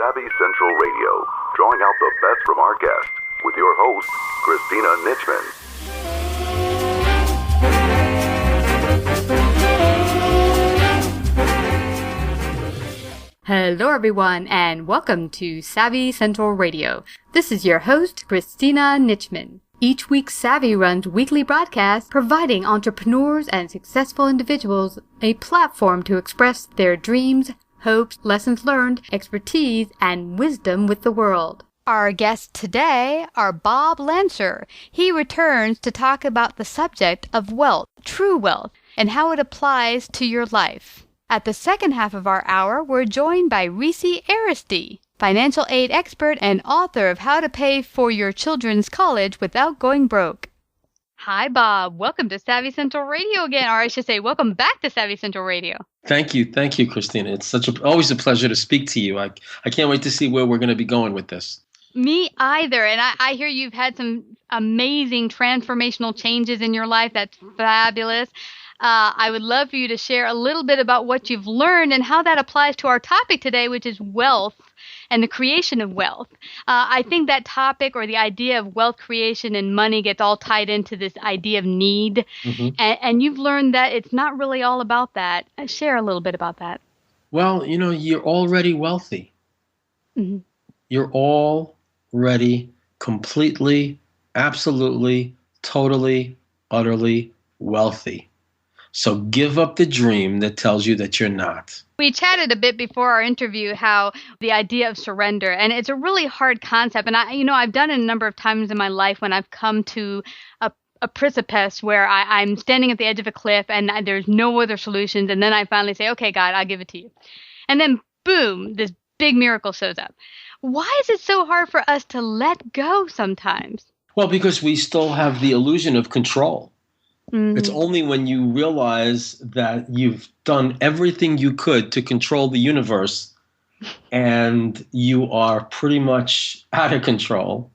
Savvy Central Radio, drawing out the best from our guests with your host, Christina Nitchman. Hello everyone and welcome to Savvy Central Radio. This is your host, Christina Nitchman. Each week, Savvy runs weekly broadcasts providing entrepreneurs and successful individuals a platform to express their dreams, hopes, lessons learned, expertise, and wisdom with the world. Our guests today are Bob Lancer. He returns to talk about the subject of wealth, true wealth, and how it applies to your life. At the second half of our hour, we're joined by Reecy Aresty, financial aid expert and author of How to Pay for Your Children's College Without Going Broke. Hi, Bob. Welcome to Savvy Central Radio again, or I should say, welcome back to Savvy Central Radio. Thank you, Christina. It's always a pleasure to speak to you. I can't wait to see where we're going to be going with this. Me either. And I hear you've had some amazing transformational changes in your life. That's fabulous. I would love for you to share a little bit about what you've learned and how that applies to our topic today, which is wealth and the creation of wealth. I think that topic or the idea of wealth creation and money gets all tied into this idea of need. Mm-hmm. And you've learned that it's not really all about that. Share a little bit about that. Well, you're already wealthy. Mm-hmm. You're already completely, absolutely, totally, utterly wealthy. So give up the dream that tells you that you're not. We chatted a bit before our interview how the idea of surrender, and it's a really hard concept. And I've done it a number of times in my life when I've come to a precipice where I'm standing at the edge of a cliff and there's no other solutions. And then I finally say, okay, God, I'll give it to you. And then boom, this big miracle shows up. Why is it so hard for us to let go sometimes? Well, because we still have the illusion of control. Mm-hmm. It's only when you realize that you've done everything you could to control the universe and you are pretty much out of control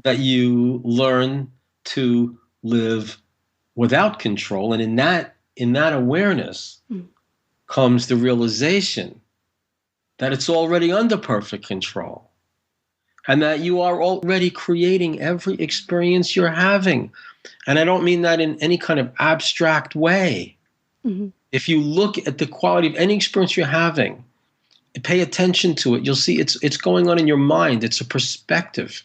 that you learn to live without control. And in that awareness comes the realization that it's already under perfect control and that you are already creating every experience you're having. And I don't mean that in any kind of abstract way. Mm-hmm. If you look at the quality of any experience you're having, pay attention to it, you'll see it's going on in your mind. It's a perspective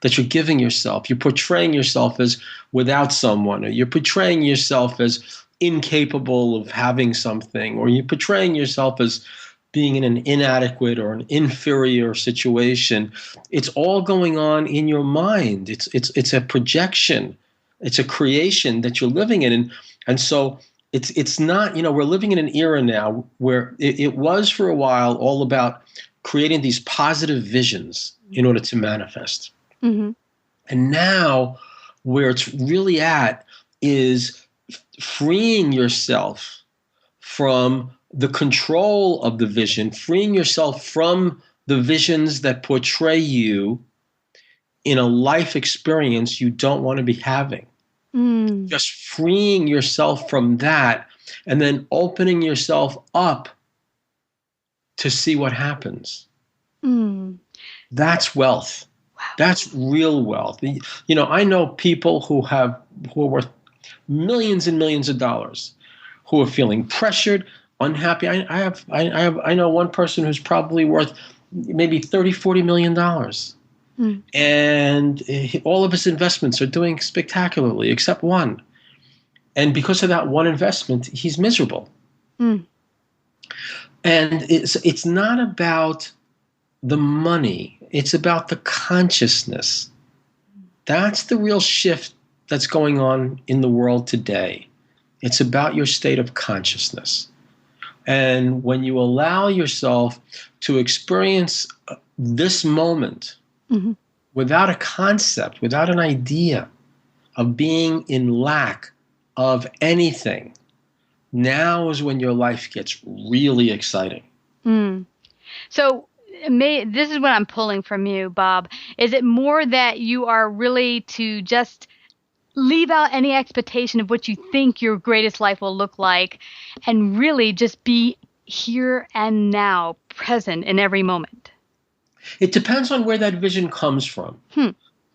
that you're giving yourself. You're portraying yourself as without someone, or you're portraying yourself as incapable of having something, or you're portraying yourself as being in an inadequate or an inferior situation. It's all going on in your mind. It's a projection. It's a creation that you're living in. And so it's not, we're living in an era now where it was for a while all about creating these positive visions in order to manifest. Mm-hmm. And now where it's really at is freeing yourself from the control of the vision, freeing yourself from the visions that portray you in a life experience you don't want to be having. Just freeing yourself from that and then opening yourself up to see what happens. That's wealth. Wow. That's real wealth. I know people who are worth millions and millions of dollars who are feeling pressured, unhappy. I know one person who's probably worth maybe $30-40 million. And all of his investments are doing spectacularly, except one. And because of that one investment, he's miserable. And it's not about the money. It's about the consciousness. That's the real shift that's going on in the world today. It's about your state of consciousness. And when you allow yourself to experience this moment, without a concept, without an idea of being in lack of anything, now is when your life gets really exciting. So this is what I'm pulling from you, Bob. Is it more that you are really to just leave out any expectation of what you think your greatest life will look like and really just be here and now, present in every moment? It depends on where that vision comes from.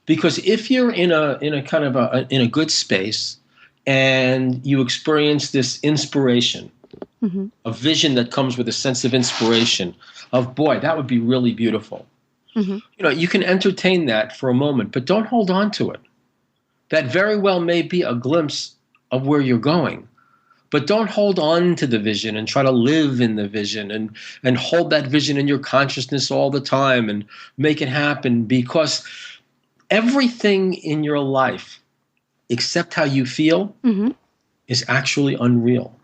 Because if you're in a kind of in a good space and you experience this inspiration, a vision that comes with a sense of inspiration of, boy, that would be really beautiful. You can entertain that for a moment, but don't hold on to it. That very well may be a glimpse of where you're going, but don't hold on to the vision and try to live in the vision and hold that vision in your consciousness all the time and make it happen, because everything in your life, except how you feel, is actually unreal.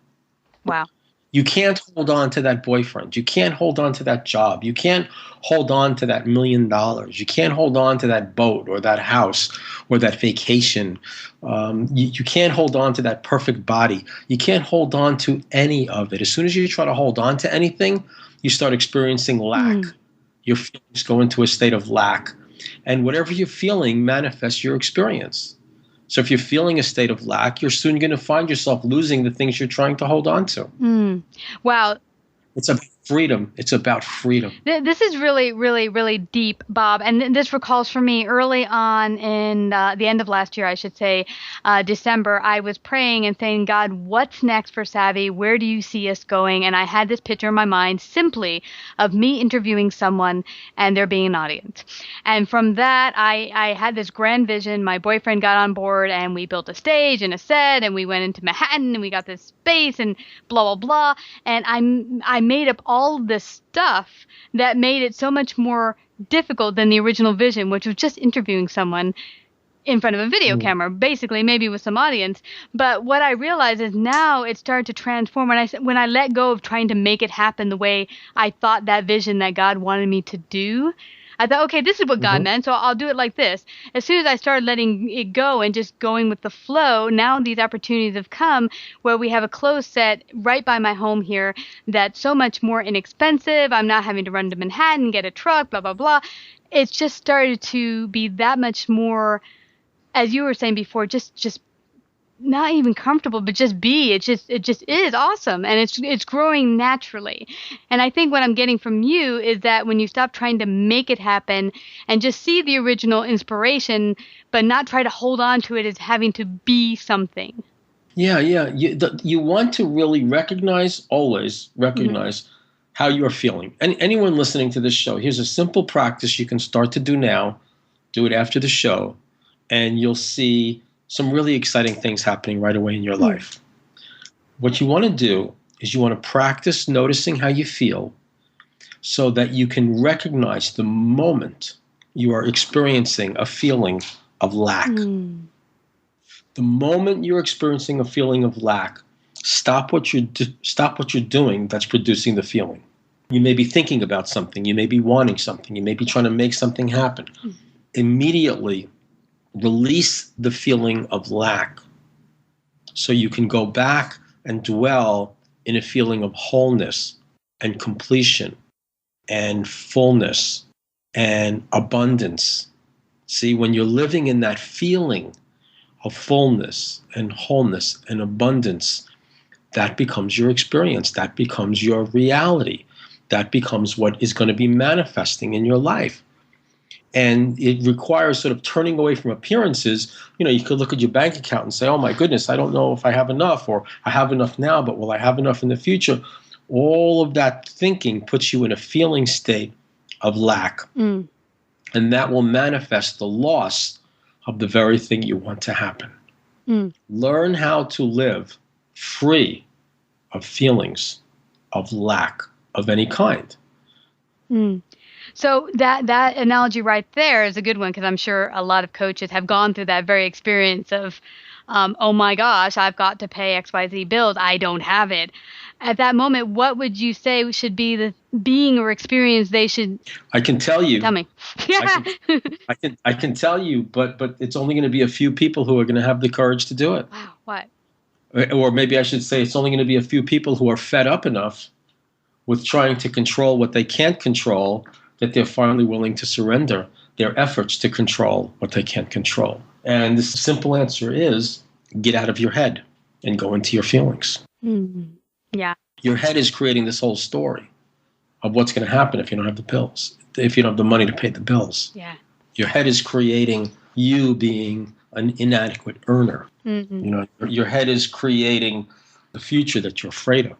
Wow. You can't hold on to that boyfriend. You can't hold on to that job. You can't hold on to that $1 million. You can't hold on to that boat or that house or that vacation. You can't hold on to that perfect body. You can't hold on to any of it. As soon as you try to hold on to anything, you start experiencing lack. Your feelings go into a state of lack. And whatever you're feeling manifests your experience. So if you're feeling a state of lack, you're soon going to find yourself losing the things you're trying to hold on to. Wow. It's about freedom. It's about freedom. This is really, really, really deep, Bob. And this recalls for me early on in the end of last year, I should say, December, I was praying and saying, God, what's next for Savvy? Where do you see us going? And I had this picture in my mind simply of me interviewing someone and there being an audience. And from that, I had this grand vision. My boyfriend got on board and we built a stage and a set and we went into Manhattan and we got this space and blah, blah, blah. And I made up all this stuff that made it so much more difficult than the original vision, which was just interviewing someone in front of a video camera, basically, maybe with some audience. But what I realized is now it started to transform when I let go of trying to make it happen the way I thought that vision that God wanted me to do. I thought, okay, this is what God meant, so I'll do it like this. As soon as I started letting it go and just going with the flow, now these opportunities have come where we have a closed set right by my home here that's so much more inexpensive. I'm not having to run to Manhattan, get a truck, blah, blah, blah. It's just started to be that much more, as you were saying before, just not even comfortable, but just be. It just is awesome, and it's growing naturally. And I think what I'm getting from you is that when you stop trying to make it happen and just see the original inspiration, but not try to hold on to it as having to be something. Yeah. You want to really always recognize how you're feeling. And anyone listening to this show, here's a simple practice you can start to do now. Do it after the show, and you'll see some really exciting things happening right away in your life. What you want to do is you want to practice noticing how you feel so that you can recognize the moment you are experiencing a feeling of lack. The moment you're experiencing a feeling of lack, stop what you're doing that's producing the feeling. You may be thinking about something. You may be wanting something. You may be trying to make something happen. Immediately release the feeling of lack so you can go back and dwell in a feeling of wholeness and completion and fullness and abundance. See, when you're living in that feeling of fullness and wholeness and abundance, that becomes your experience. That becomes your reality. That becomes what is going to be manifesting in your life. And it requires sort of turning away from appearances. You could look at your bank account and say, oh my goodness, I don't know if I have enough, or I have enough now, but will I have enough in the future? All of that thinking puts you in a feeling state of lack. And that will manifest the loss of the very thing you want to happen. Learn how to live free of feelings of lack of any kind. So that analogy right there is a good one, because I'm sure a lot of coaches have gone through that very experience of, oh my gosh, I've got to pay XYZ bills. I don't have it. At that moment, what would you say should be the being or experience they should? I can tell you. Tell me. I can tell you, but it's only going to be a few people who are going to have the courage to do it. Wow. What? Or maybe I should say it's only going to be a few people who are fed up enough with trying to control what they can't control that they're finally willing to surrender their efforts to control what they can't control. And the simple answer is get out of your head and go into your feelings. Yeah. Your head is creating this whole story of what's going to happen if you don't have the pills, if you don't have the money to pay the bills. Yeah. Your head is creating you being an inadequate earner. Mm-hmm. You know, your head is creating the future that you're afraid of.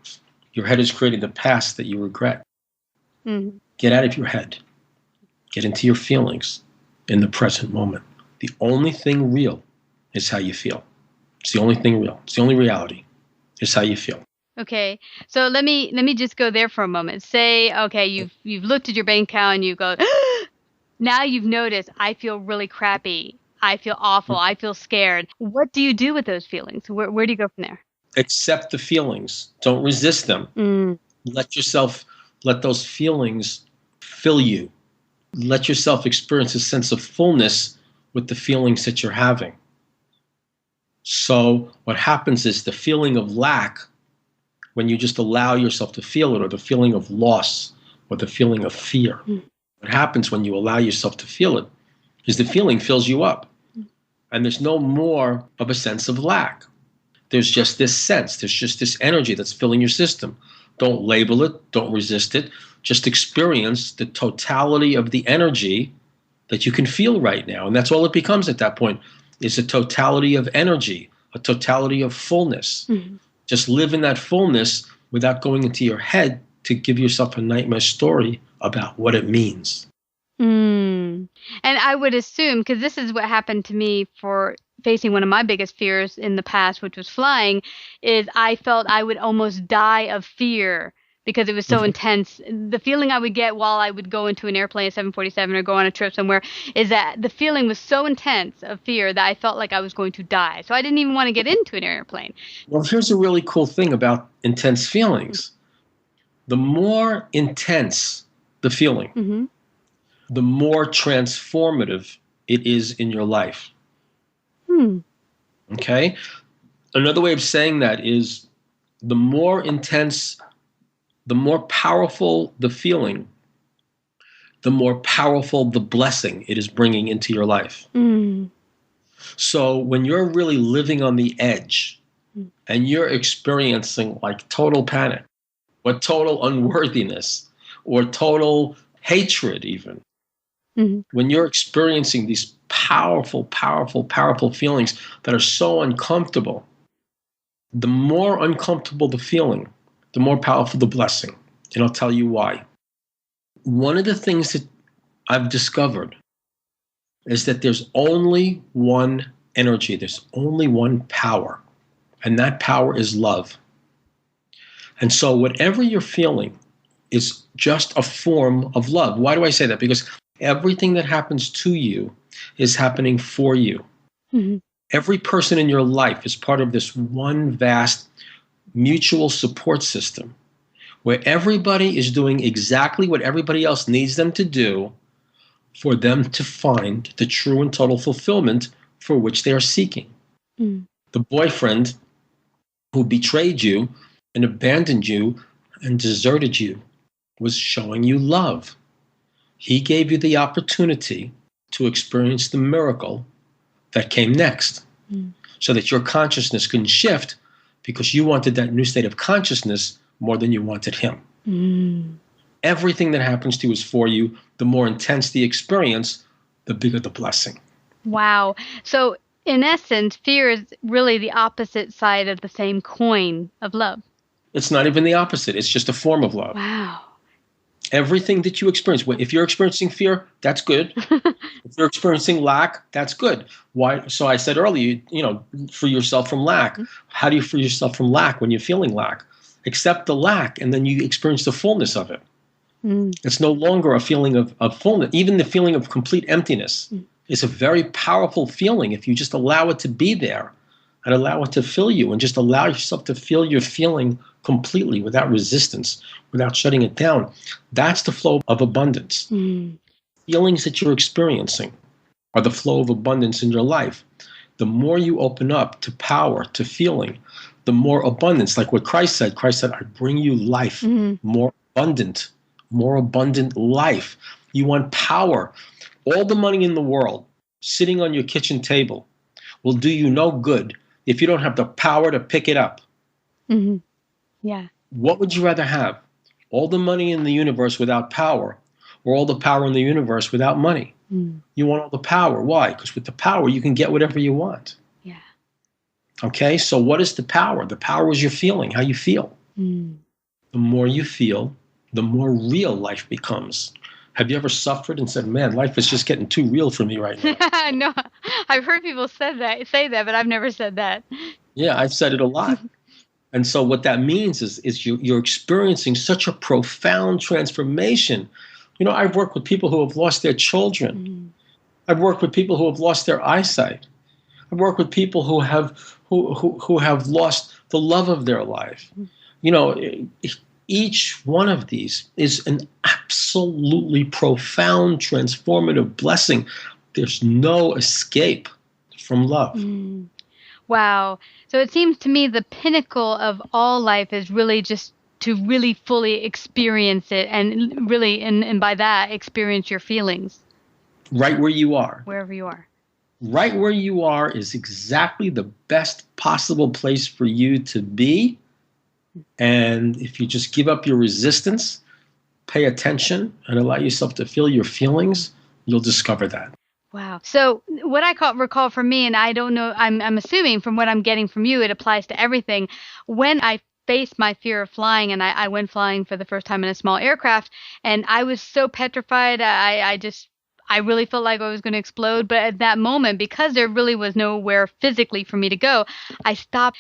Your head is creating the past that you regret. Mm-hmm. Get out of your head. Get into your feelings in the present moment. The only thing real is how you feel. It's the only thing real. It's the only reality is how you feel. Okay, so let me just go there for a moment. Say, okay, you've looked at your bank account and you go, now you've noticed, I feel really crappy. I feel awful. I feel scared. What do you do with those feelings? Where do you go from there? Accept the feelings. Don't resist them. Mm. Let those feelings fill you. Let yourself experience a sense of fullness with the feelings that you're having. So what happens is the feeling of lack, when you just allow yourself to feel it, or the feeling of loss, or the feeling of fear. What happens when you allow yourself to feel it is the feeling fills you up. And there's no more of a sense of lack. There's just this sense, there's just this energy that's filling your system. Don't label it, don't resist it. Just experience the totality of the energy that you can feel right now. And that's all it becomes at that point, is a totality of energy, a totality of fullness. Mm-hmm. Just live in that fullness without going into your head to give yourself a nightmare story about what it means. And I would assume, because this is what happened to me for facing one of my biggest fears in the past, which was flying, is I felt I would almost die of fear because it was so intense. The feeling I would get while I would go into an airplane, a 747, or go on a trip somewhere, is that the feeling was so intense of fear that I felt like I was going to die. So I didn't even want to get into an airplane. Well, here's a really cool thing about intense feelings. The more intense the feeling, the more transformative it is in your life. Okay? Another way of saying that is the more intense, the more powerful the feeling, the more powerful the blessing it is bringing into your life. So when you're really living on the edge and you're experiencing like total panic or total unworthiness or total hatred even, when you're experiencing these powerful, powerful, powerful feelings that are so uncomfortable, the more uncomfortable the feeling, the more powerful the blessing. And I'll tell you why. One of the things that I've discovered is that there's only one energy, there's only one power, and that power is love. And so whatever you're feeling is just a form of love. Why do I say that? Because everything that happens to you is happening for you. Every person in your life is part of this one vast mutual support system where everybody is doing exactly what everybody else needs them to do for them to find the true and total fulfillment for which they are seeking. The boyfriend who betrayed you and abandoned you and deserted you was showing you love. He gave you the opportunity to experience the miracle that came next so that your consciousness can shift because you wanted that new state of consciousness more than you wanted him. Everything that happens to you is for you. The more intense the experience, the bigger the blessing. Wow. So in essence, fear is really the opposite side of the same coin of love. It's not even the opposite. It's just a form of love. Wow. Everything that you experience, if you're experiencing fear, that's good. If you're experiencing lack, that's good. Why? So I said earlier, free yourself from lack. How do you free yourself from lack when you're feeling lack? Accept the lack, and then you experience the fullness of it. It's no longer a feeling of fullness. Even the feeling of complete emptiness is a very powerful feeling if you just allow it to be there and allow it to fill you and just allow yourself to feel your feeling completely without resistance, without shutting it down. That's the flow of abundance. Feelings that you're experiencing are the flow of abundance in your life. The more you open up to power, to feeling, the more abundance. Like what Christ said, I bring you life, more abundant life. You want power. All the money in the world sitting on your kitchen table will do you no good if you don't have the power to pick it up. Yeah. What would you rather have? all the money in the universe without power, or all the power in the universe without money. You want all the power. Why? Because with the power, you can get whatever you want. Yeah. Okay, so what is the power? The power is your feeling, how you feel. The more you feel, the more real life becomes. Have you ever suffered and said, man, life is just getting too real for me right now? No, I've heard people say that, but I've never said that. Yeah, I've said it a lot. And so what that means is you're experiencing such a profound transformation. You know, I've worked with people who have lost their children. I've worked with people who have lost their eyesight. I've worked with people who have lost the love of their life. You know, each one of these is an absolutely profound, transformative blessing. There's no escape from love. Wow. So it seems to me the pinnacle of all life is really just to really fully experience it and really, and by that, experience your feelings. Right where you are. Wherever you are. Right where you are is exactly the best possible place for you to be. And if you just give up your resistance, pay attention, and allow yourself to feel your feelings, you'll discover that. Wow. So what I recall from me, and I don't know, I'm assuming from what I'm getting from you, it applies to everything. When I faced my fear of flying, and I went flying for the first time in a small aircraft, and I was so petrified, I really felt like I was going to explode. But at that moment, because there really was nowhere physically for me to go, I stopped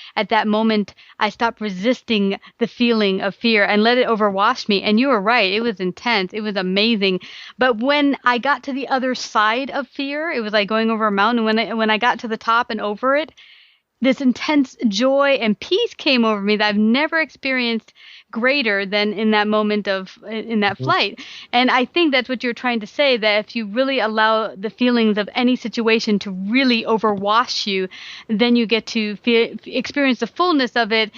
resisting the feeling of fear and let it overwash me. And you were right. It was intense. It was amazing. But when I got to the other side of fear, it was like going over a mountain. When I got to the top and over it, this intense joy and peace came over me that I've never experienced greater than in that moment in that flight. And I think that's what you're trying to say, that if you really allow the feelings of any situation to really overwash you, then you get to experience the fullness of it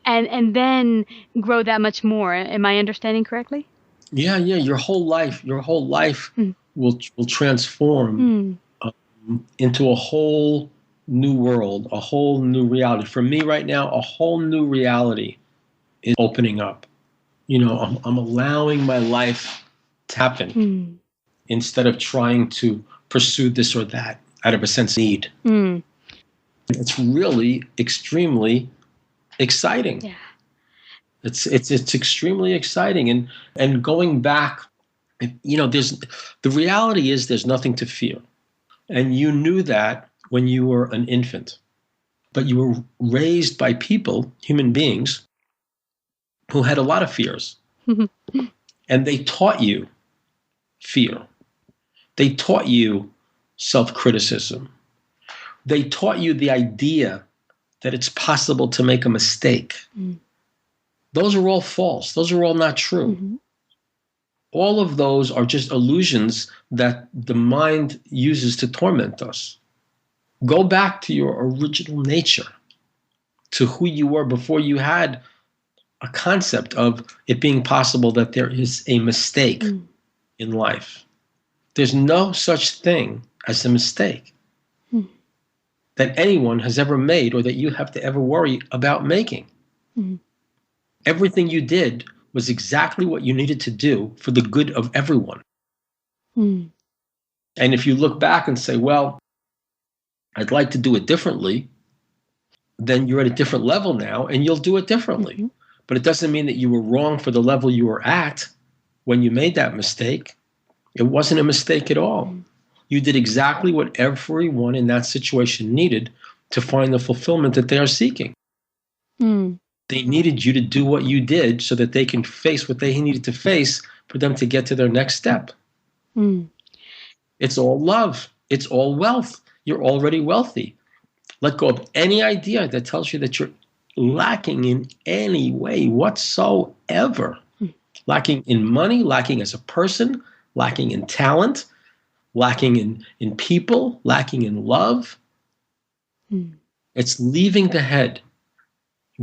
and then grow that much more. Am I understanding correctly? Yeah. Your whole life will transform into a whole new world, a whole new reality. For me right now, a whole new reality is opening up. You know, I'm allowing my life to happen instead of trying to pursue this or that out of a sense of need. It's really extremely exciting. Yeah. It's extremely exciting. And going back, you know, the reality is there's nothing to fear. And you knew that when you were an infant. But you were raised by people, human beings, who had a lot of fears. And they taught you fear. They taught you self-criticism. They taught you the idea that it's possible to make a mistake. Those are all false. Those are all not true. All of those are just illusions that the mind uses to torment us. Go back to your original nature, to who you were before you had a concept of it being possible that there is a mistake in life. There's no such thing as a mistake that anyone has ever made or that you have to ever worry about making. Everything you did was exactly what you needed to do for the good of everyone. And if you look back and say, well, I'd like to do it differently, then you're at a different level now and you'll do it differently. But it doesn't mean that you were wrong for the level you were at when you made that mistake. It wasn't a mistake at all. You did exactly what everyone in that situation needed to find the fulfillment that they are seeking. They needed you to do what you did so that they can face what they needed to face for them to get to their next step. It's all love. It's all wealth. You're already wealthy. Let go of any idea that tells you that you're lacking in any way whatsoever. Lacking in money, lacking as a person, lacking in talent, lacking in people, lacking in love. It's leaving the head,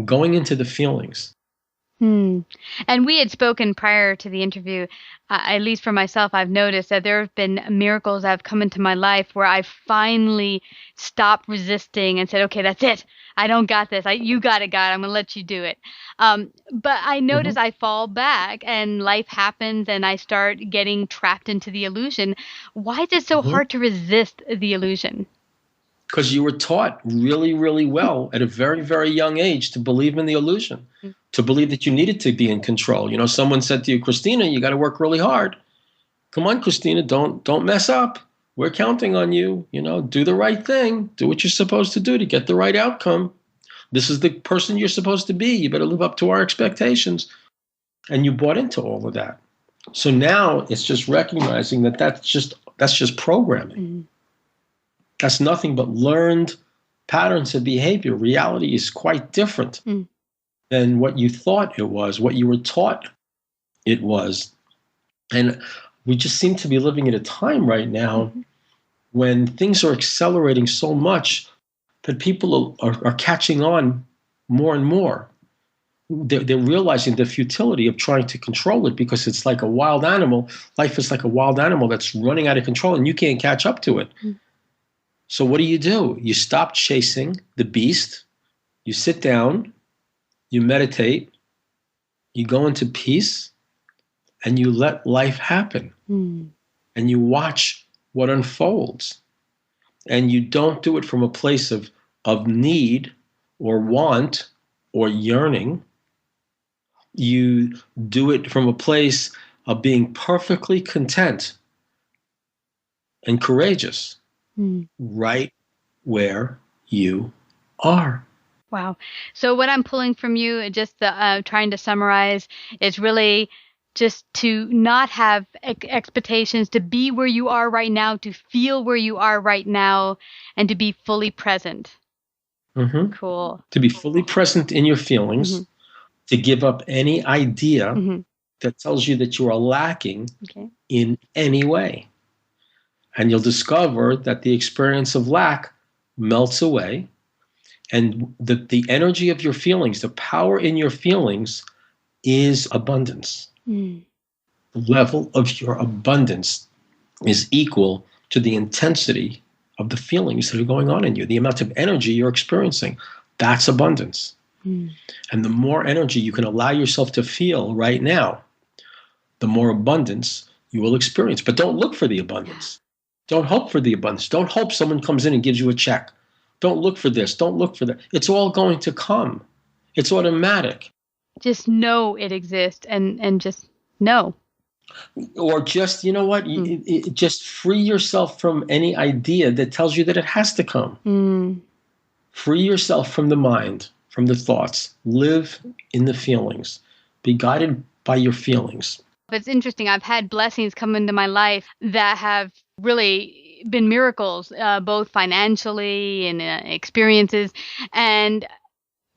going into the feelings, And we had spoken prior to the interview, at least for myself, I've noticed that there have been miracles that have come into my life where I finally stopped resisting and said, okay, that's it. I don't got this. You got it, God. I'm going to let you do it. But I notice I fall back and life happens and I start getting trapped into the illusion. Why is it so hard to resist the illusion? Because you were taught really, really well at a very, very young age to believe in the illusion, to believe that you needed to be in control. You know, someone said to you, Christina, you got to work really hard. Come on, Christina, don't mess up. We're counting on you. You know, do the right thing. Do what you're supposed to do to get the right outcome. This is the person you're supposed to be. You better live up to our expectations. And you bought into all of that. So now it's just recognizing that that's just programming. That's nothing but learned patterns of behavior. Reality is quite different than what you thought it was, what you were taught it was. And we just seem to be living at a time right now when things are accelerating so much that people are catching on more and more. They're realizing the futility of trying to control it because it's like a wild animal. Life is like a wild animal that's running out of control and you can't catch up to it. So what do? You stop chasing the beast, you sit down, you meditate, you go into peace, and you let life happen. And you watch what unfolds. And you don't do it from a place of need or want or yearning. You do it from a place of being perfectly content and courageous. Right where you are. Wow. So what I'm pulling from you, just trying to summarize, is really just to not have expectations, to be where you are right now, to feel where you are right now, and to be fully present. Cool. To be fully present in your feelings, to give up any idea that tells you that you are lacking in any way. And you'll discover that the experience of lack melts away. And the energy of your feelings, the power in your feelings is abundance. The level of your abundance is equal to the intensity of the feelings that are going on in you, the amount of energy you're experiencing. That's abundance. And the more energy you can allow yourself to feel right now, the more abundance you will experience. But don't look for the abundance. Don't hope for the abundance. Don't hope someone comes in and gives you a check. Don't look for this. Don't look for that. It's all going to come. It's automatic. Just know it exists and just know. Or just, you know what? Just free yourself from any idea that tells you that it has to come. Free yourself from the mind, from the thoughts. Live in the feelings. Be guided by your feelings. It's interesting. I've had blessings come into my life that have really been miracles, both financially and experiences. And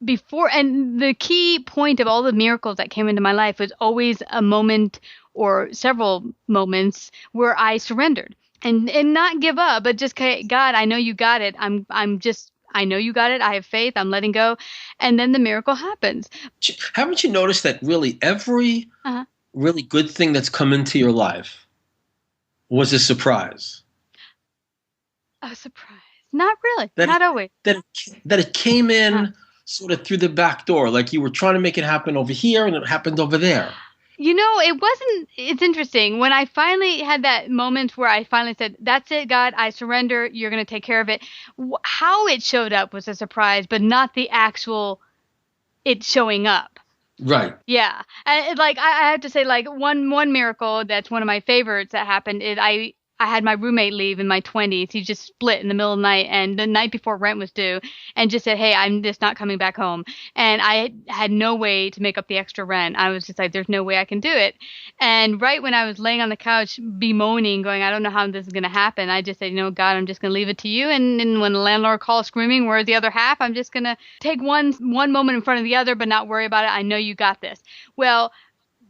the key point of all the miracles that came into my life was always a moment or several moments where I surrendered and not give up, but just, God, I know you got it. I know you got it. I have faith. I'm letting go. And then the miracle happens. Haven't you noticed that really every really good thing that's come into your life was a surprise? A surprise? Not really. Not always. That it came in sort of through the back door, like you were trying to make it happen over here and it happened over there. You know, it's interesting. When I finally had that moment where I finally said, that's it, God, I surrender. You're going to take care of it. How it showed up was a surprise, but not the actual it showing up. Right. Yeah. And I have to say, like, one miracle that's one of my favorites that happened is I had my roommate leave in my 20s. He just split in the middle of the night, and the night before rent was due, and just said, hey, I'm just not coming back home. And I had no way to make up the extra rent. I was just like, there's no way I can do it. And right when I was laying on the couch bemoaning, going, I don't know how this is going to happen, I just said, you know, God, I'm just going to leave it to you. And when the landlord calls screaming, where's the other half? I'm just going to take one moment in front of the other, but not worry about it. I know you got this. Well,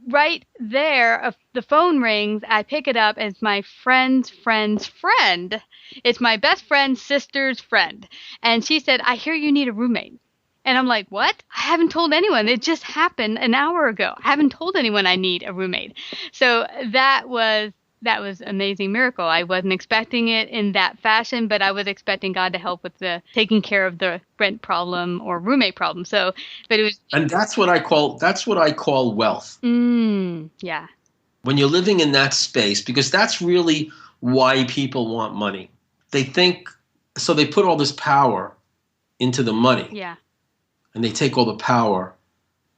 right there, the phone rings. I pick it up. It's my friend's friend's friend. It's my best friend's sister's friend. And she said, I hear you need a roommate. And I'm like, what? I haven't told anyone. It just happened an hour ago. I haven't told anyone I need a roommate. So that was an amazing miracle. I wasn't expecting it in that fashion, but I was expecting God to help with the taking care of the rent problem or roommate problem. So, but it was. And that's what I call wealth. Yeah. When you're living in that space, because that's really why people want money. They think, so they put all this power into the money. Yeah. And they take all the power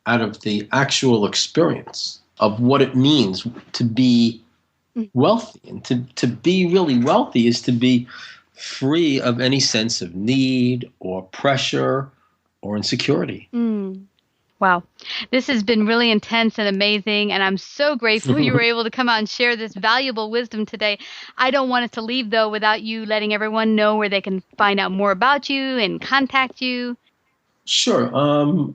out of the actual experience of what it means to be wealthy. And to be really wealthy is to be free of any sense of need or pressure or insecurity. Wow. This has been really intense and amazing, and I'm so grateful you were able to come out and share this valuable wisdom today. I don't want us to leave, though, without you letting everyone know where they can find out more about you and contact you. Sure.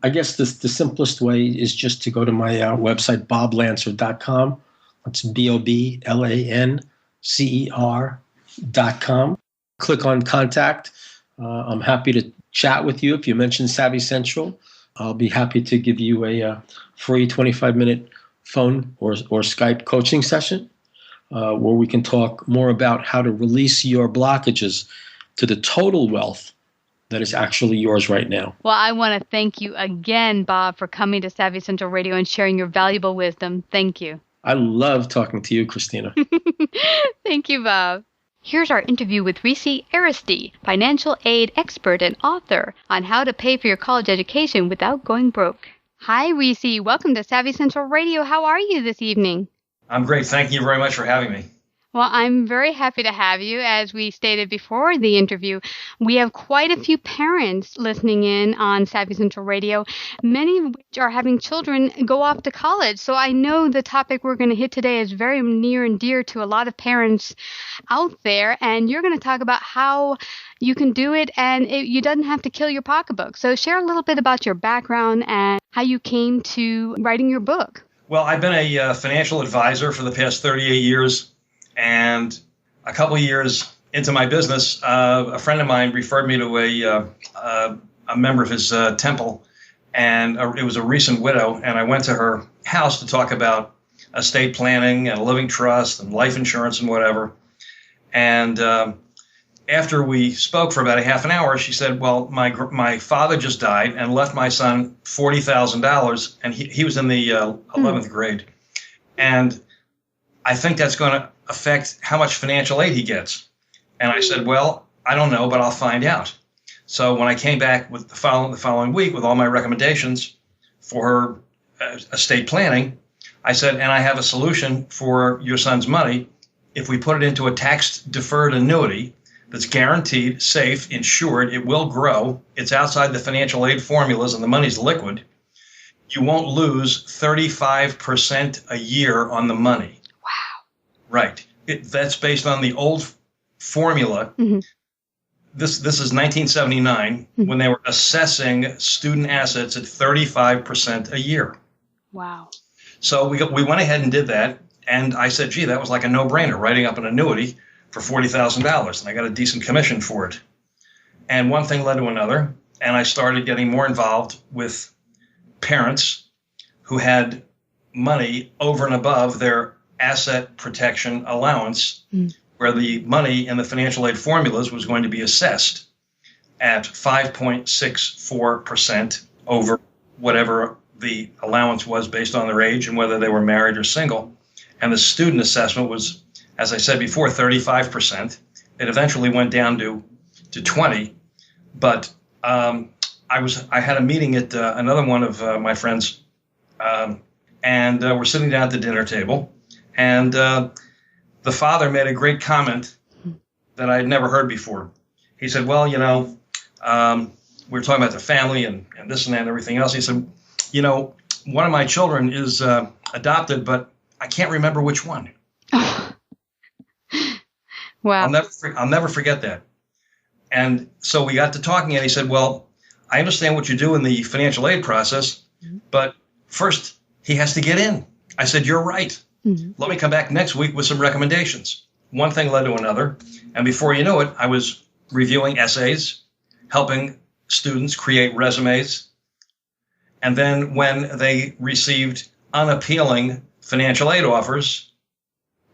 I guess the simplest way is just to go to my website, boblancer.com. That's BOBLANCER.com. Click on contact. I'm happy to chat with you. If you mention Savvy Central, I'll be happy to give you a free 25-minute phone or Skype coaching session where we can talk more about how to release your blockages to the total wealth that is actually yours right now. Well, I want to thank you again, Bob, for coming to Savvy Central Radio and sharing your valuable wisdom. Thank you. I love talking to you, Christina. Thank you, Bob. Here's our interview with Reecy Aresty, financial aid expert and author on how to pay for your college education without going broke. Hi, Reecy. Welcome to Savvy Central Radio. How are you this evening? I'm great. Thank you very much for having me. Well, I'm very happy to have you. As we stated before the interview, we have quite a few parents listening in on Savvy Central Radio, many of which are having children go off to college. So I know the topic we're going to hit today is very near and dear to a lot of parents out there. And you're going to talk about how you can do it and you doesn't have to kill your pocketbook. So share a little bit about your background and how you came to writing your book. Well, I've been a financial advisor for the past 38 years. And a couple of years into my business, a friend of mine referred me to a member of his temple, and it was a recent widow. And I went to her house to talk about estate planning and a living trust and life insurance and whatever. And after we spoke for about a half an hour, she said, well, my father just died and left my son $40,000, and he was in the 11th grade. And I think that's going to affect how much financial aid he gets. And I said, well, I don't know, but I'll find out. So when I came back with the following week with all my recommendations for her estate planning, I said, and I have a solution for your son's money. If we put it into a tax-deferred annuity that's guaranteed, safe, insured, it will grow, it's outside the financial aid formulas and the money's liquid, you won't lose 35% a year on the money. Right. That's based on the old formula. Mm-hmm. This is 1979 when they were assessing student assets at 35% a year. Wow. So we went ahead and did that. And I said, gee, that was like a no-brainer, writing up an annuity for $40,000. And I got a decent commission for it. And one thing led to another. And I started getting more involved with parents who had money over and above their asset protection allowance, where the money in the financial aid formulas was going to be assessed at 5.64% over whatever the allowance was based on their age and whether they were married or single. And the student assessment was, as I said before, 35%. It eventually went down to 20%. But I had a meeting at another one of my friends, and we're sitting down at the dinner table. And the father made a great comment that I had never heard before. He said, well, we were talking about the family and this and that and everything else. He said, one of my children is adopted, but I can't remember which one. Wow. I'll never forget that. And so we got to talking, and he said, well, I understand what you do in the financial aid process, but first he has to get in. I said, you're right. Mm-hmm. Let me come back next week with some recommendations. One thing led to another. And before you know it, I was reviewing essays, helping students create resumes. And then when they received unappealing financial aid offers,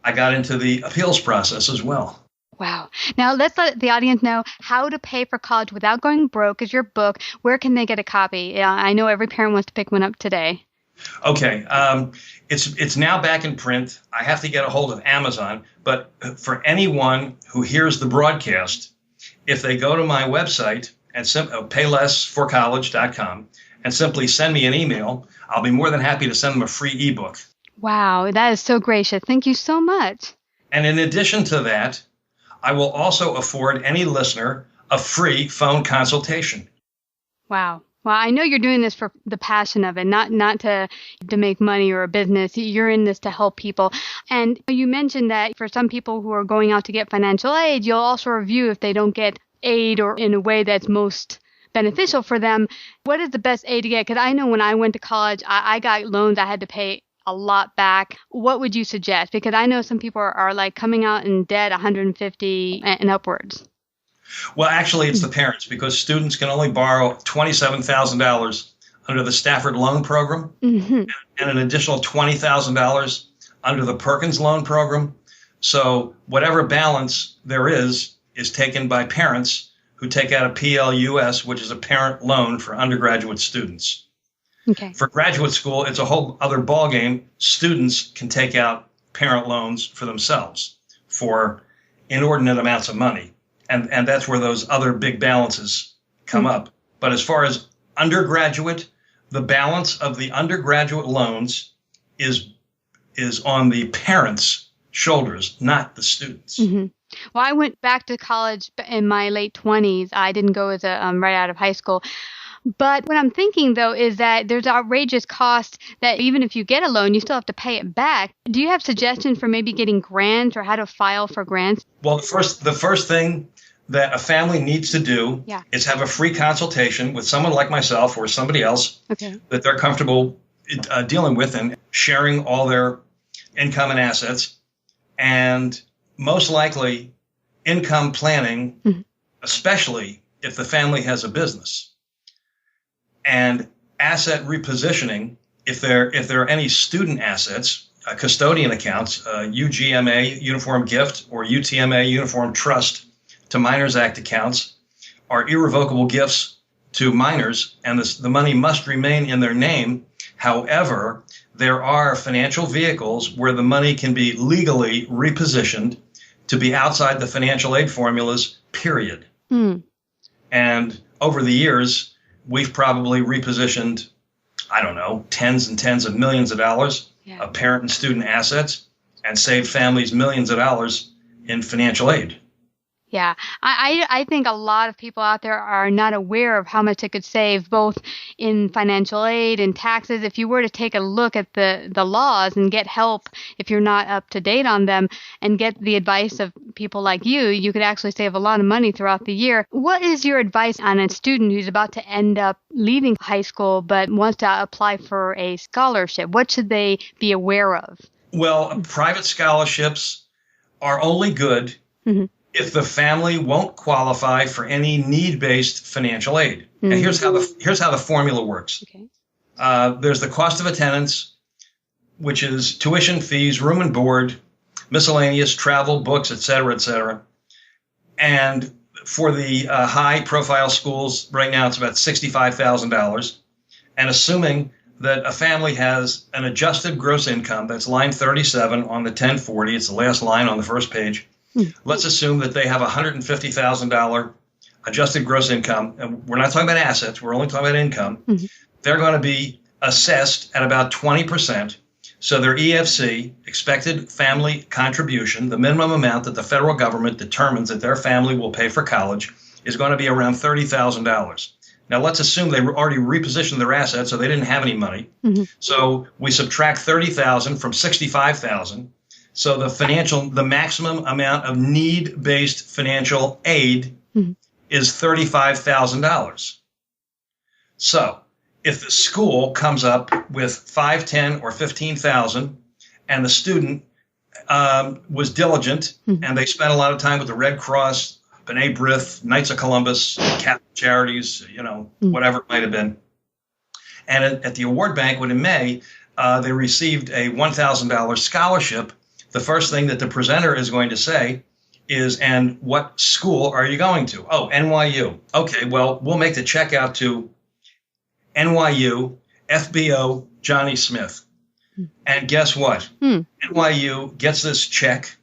I got into the appeals process as well. Wow. Now let's let the audience know how to pay for college without going broke is your book. Where can they get a copy? I know every parent wants to pick one up today. Okay. It's now back in print. I have to get a hold of Amazon. But for anyone who hears the broadcast, if they go to my website and paylessforcollege.com and simply send me an email, I'll be more than happy to send them a free ebook. Wow. That is so gracious. Thank you so much. And in addition to that, I will also afford any listener a free phone consultation. Wow. Well, I know you're doing this for the passion of it, not to make money or a business. You're in this to help people. And you mentioned that for some people who are going out to get financial aid, you'll also review if they don't get aid or in a way that's most beneficial for them. What is the best aid to get? Because I know when I went to college, I got loans I had to pay a lot back. What would you suggest? Because I know some people are like coming out in debt 150 and upwards. Well, actually, it's the parents, because students can only borrow $27,000 under the Stafford Loan Program and an additional $20,000 under the Perkins Loan Program. So whatever balance there is taken by parents who take out a PLUS, which is a parent loan for undergraduate students. Okay. For graduate school, it's a whole other ballgame. Students can take out parent loans for themselves for inordinate amounts of money. And that's where those other big balances come up. But as far as undergraduate, the balance of the undergraduate loans is on the parents' shoulders, not the students. Mm-hmm. Well, I went back to college in my late 20s. I didn't go as right out of high school. But what I'm thinking, though, is that there's outrageous cost that even if you get a loan, you still have to pay it back. Do you have suggestions for maybe getting grants or how to file for grants? Well, the first thing that a family needs to do is have a free consultation with someone like myself or somebody else that they're comfortable dealing with and sharing all their income and assets. And most likely income planning, especially if the family has a business. And asset repositioning, if there are any student assets, custodian accounts, UGMA, Uniform Gift, or UTMA, Uniform Trust to Minors Act accounts are irrevocable gifts to minors, and the money must remain in their name. However, there are financial vehicles where the money can be legally repositioned to be outside the financial aid formulas, period. And over the years, we've probably repositioned, I don't know, tens and tens of millions of dollars of parent and student assets and saved families millions of dollars in financial aid. Yeah, I think a lot of people out there are not aware of how much it could save, both in financial aid and taxes. If you were to take a look at the laws and get help if you're not up to date on them and get the advice of people like you could actually save a lot of money throughout the year. What is your advice on a student who's about to end up leaving high school but wants to apply for a scholarship? What should they be aware of? Well, private scholarships are only good if the family won't qualify for any need-based financial aid. And here's how the formula works. There's the cost of attendance, which is tuition, fees, room and board, miscellaneous, travel, books, et cetera, And for the high-profile schools, right now it's about $65,000. And assuming that a family has an adjusted gross income, that's line 37 on the 1040, it's the last line on the first page. Let's assume that they have $150,000 adjusted gross income. And we're not talking about assets. We're only talking about income. They're going to be assessed at about 20%. So their EFC, expected family contribution, the minimum amount that the federal government determines that their family will pay for college, is going to be around $30,000. Now, let's assume they already repositioned their assets, so they didn't have any money. So we subtract $30,000 from $65,000. So the maximum amount of need-based financial aid is $35,000. So if the school comes up with $5,000, $10,000, or $15,000, and the student was diligent and they spent a lot of time with the Red Cross, B'nai B'rith, Knights of Columbus, Catholic Charities, whatever it might have been. And at the award banquet in May, they received a $1,000 scholarship. The first thing that the presenter is going to say is, and what school are you going to? Oh, NYU. Okay, well, we'll make the check out to NYU, FBO, Johnny Smith. And guess what? NYU gets this check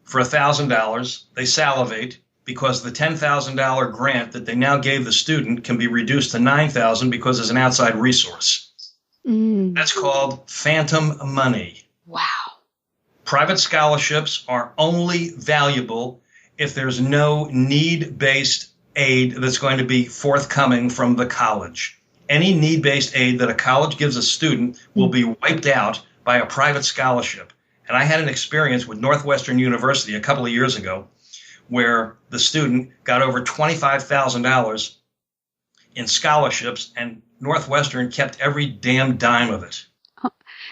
for $1,000. They salivate because the $10,000 grant that they now gave the student can be reduced to $9,000 because there's an outside resource. That's called phantom money. Wow. Private scholarships are only valuable if there's no need-based aid that's going to be forthcoming from the college. Any need-based aid that a college gives a student will be wiped out by a private scholarship. And I had an experience with Northwestern University a couple of years ago where the student got over $25,000 in scholarships, and Northwestern kept every damn dime of it.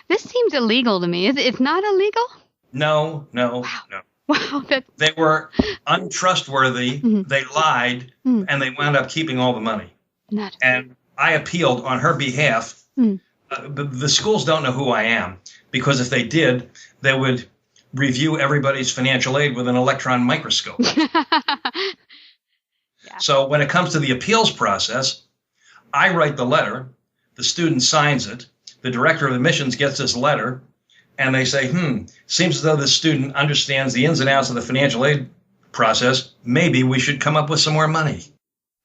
This seems illegal to me. It's not illegal? No. Wow. They were untrustworthy. They lied, and they wound up keeping all the money. And I appealed on her behalf. The schools don't know who I am, because if they did, they would review everybody's financial aid with an electron microscope. So when it comes to the appeals process, I write the letter, the student signs it, the director of admissions gets this letter, and they say, seems as though the student understands the ins and outs of the financial aid process. Maybe we should come up with some more money.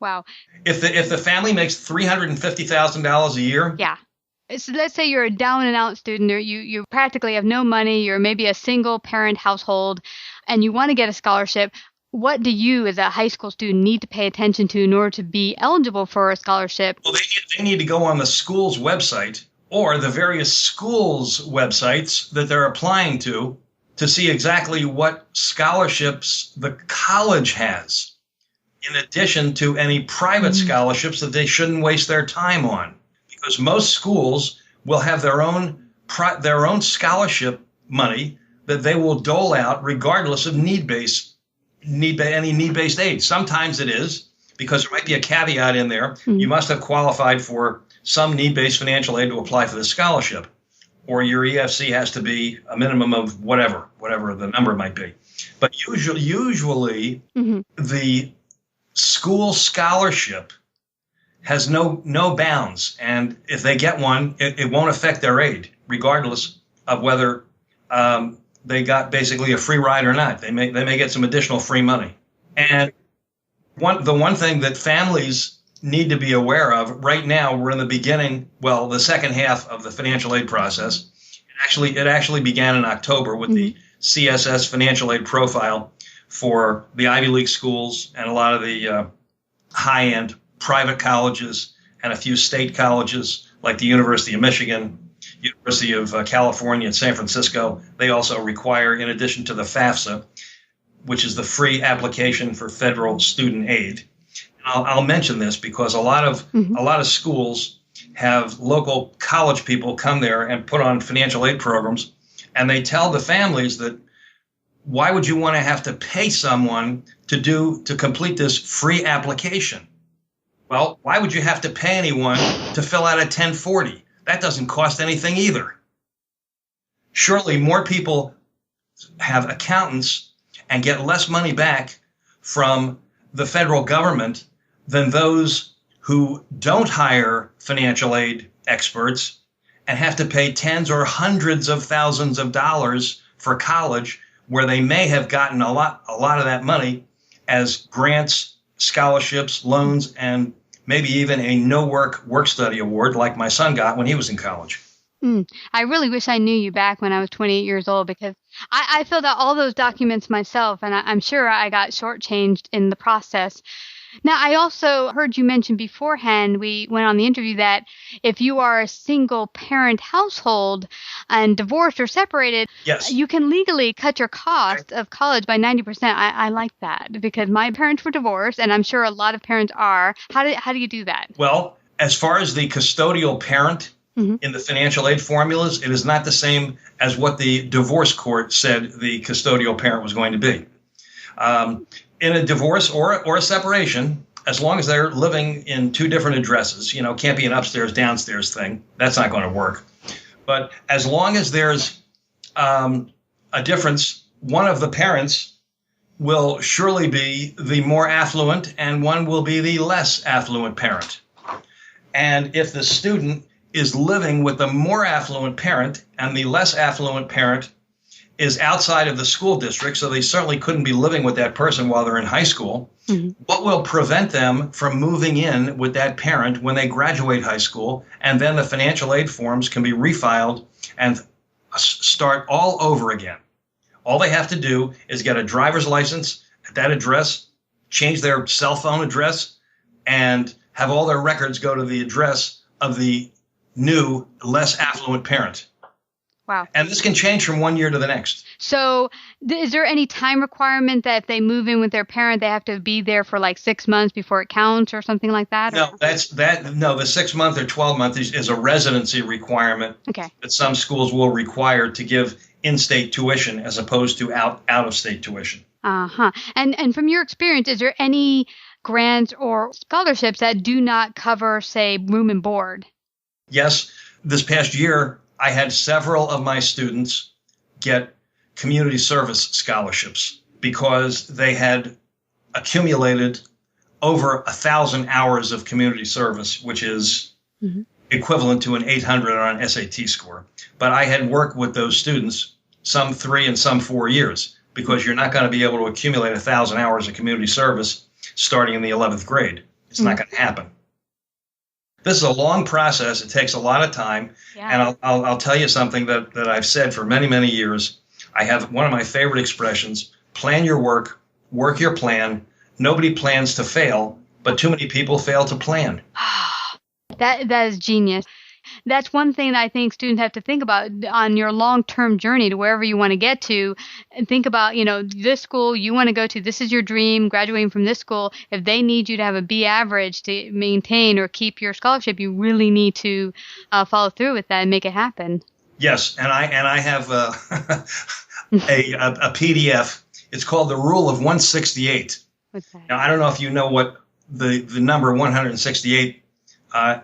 Wow. If the family makes $350,000 a year. Yeah. So let's say you're a down and out student, or you practically have no money, you're maybe a single parent household, and you want to get a scholarship. What do you, as a high school student, need to pay attention to in order to be eligible for a scholarship? Well, they need to go on the school's website or the various schools' websites that they're applying to see exactly what scholarships the college has, in addition to any private scholarships that they shouldn't waste their time on. Because most schools will have their own scholarship money that they will dole out regardless of any need-based aid. Sometimes it is, because there might be a caveat in there. You must have qualified for some need-based financial aid to apply for the scholarship, or your EFC has to be a minimum of whatever the number might be. But usually the school scholarship has no bounds, and if they get one, it won't affect their aid, regardless of whether they got basically a free ride or not. They may get some additional free money. And the one thing that families need to be aware of right now, we're in the beginning, the second half of the financial aid process. It actually began in October with the CSS financial aid profile for the Ivy League schools and a lot of the high-end private colleges and a few state colleges like the University of Michigan, University of California at San Francisco. They also require, in addition to the FAFSA, which is the free application for federal student aid. And I'll mention this because a lot of schools have local college people come there and put on financial aid programs, and they tell the families that why would you want to have to pay someone to complete this free application? Well, why would you have to pay anyone to fill out a 1040? That doesn't cost anything either. Surely more people have accountants and get less money back from the federal government than those who don't hire financial aid experts and have to pay tens or hundreds of thousands of dollars for college, where they may have gotten a lot of that money as grants, scholarships, loans, and maybe even a work study award like my son got when he was in college. I really wish I knew you back when I was 28 years old, because I filled out all those documents myself, and I'm sure I got shortchanged in the process. Now, I also heard you mention beforehand, we went on the interview, that if you are a single parent household and divorced or separated, yes, you can legally cut your cost of college by 90%. I like that, because my parents were divorced, and I'm sure a lot of parents are. How do you do that? Well, as far as the custodial parent in the financial aid formulas, it is not the same as what the divorce court said the custodial parent was going to be. In a divorce or a separation, as long as they're living in two different addresses, can't be an upstairs, downstairs thing. That's not going to work. But as long as there's a difference, one of the parents will surely be the more affluent and one will be the less affluent parent. And if the student is living with the more affluent parent and the less affluent parent is outside of the school district, so they certainly couldn't be living with that person while they're in high school, what will prevent them from moving in with that parent when they graduate high school, and then the financial aid forms can be refiled and start all over again? All they have to do is get a driver's license at that address, change their cell phone address, and have all their records go to the address of the new, less affluent parent. Wow. And this can change from one year to the next. So is there any time requirement that if they move in with their parent, they have to be there for like 6 months before it counts or something like that? No, the 6 month or 12 month is a residency requirement that some schools will require to give in-state tuition as opposed to out-of-state tuition. Uh-huh. And from your experience, is there any grants or scholarships that do not cover, say, room and board? Yes. This past year, I had several of my students get community service scholarships because they had accumulated over 1,000 hours of community service, which is equivalent to an 800 on an SAT score. But I had worked with those students, some 3 and some 4 years, because you're not going to be able to accumulate 1,000 hours of community service starting in the 11th grade. It's not going to happen. This is a long process. It takes a lot of time. Yeah. And I'll tell you something that I've said for many, many years. I have one of my favorite expressions: plan your work, work your plan. Nobody plans to fail, but too many people fail to plan. That is genius. That's one thing that I think students have to think about on your long-term journey to wherever you want to get to. And think about, this school you want to go to, this is your dream, graduating from this school. If they need you to have a B average to maintain or keep your scholarship, you really need to follow through with that and make it happen. Yes, and I have a PDF. It's called the Rule of 168. What's that? Now, I don't know if you know what the number 168